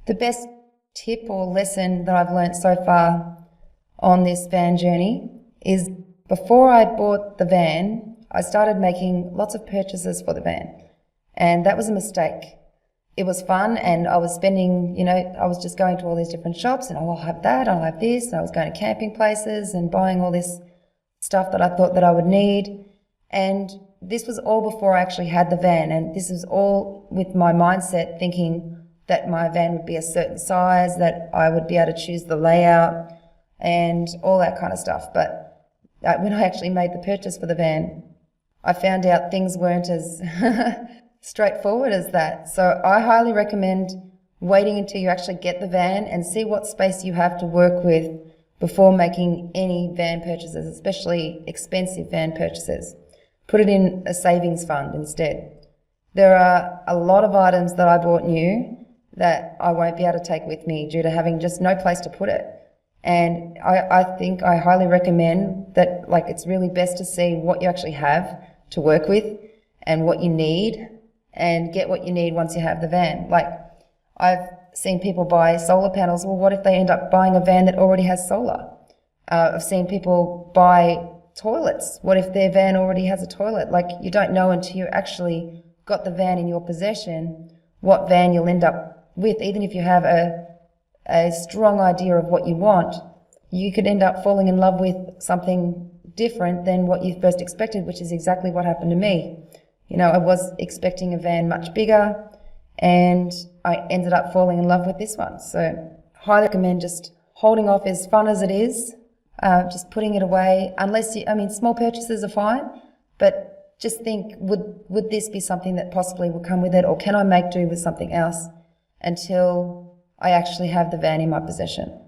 The best tip or lesson that I've learnt so far on this van journey is before I bought the van, I started making lots of purchases for the van. And that was a mistake. It was fun, and I was spending, I was just going to all these different shops and I'll have that, I'll have this, and I was going to camping places and buying all this stuff that I thought that I would need. And this was all before I actually had the van, and this was all with my mindset thinking that my van would be a certain size, that I would be able to choose the layout and all that kind of stuff. But when I actually made the purchase for the van, I found out things weren't as straightforward as that. So I highly recommend waiting until you actually get the van and see what space you have to work with before making any van purchases, especially expensive van purchases. Put it in a savings fund instead. There are a lot of items that I bought new that I won't be able to take with me due to having just no place to put it. And I think I highly recommend that, it's really best to see what you actually have to work with and what you need, and get what you need once you have the van. I've seen people buy solar panels. Well, what if they end up buying a van that already has solar? I've seen people buy toilets. What if their van already has a toilet? You don't know until you actually got the van in your possession what van you'll end up with. Even if you have a strong idea of what you want, you could end up falling in love with something different than what you first expected, which is exactly what happened to me. I was expecting a van much bigger, and I ended up falling in love with this one. So highly recommend just holding off, as fun as it is, just putting it away, small purchases are fine, but just think, would this be something that possibly will come with it, or can I make do with something else until I actually have the van in my possession?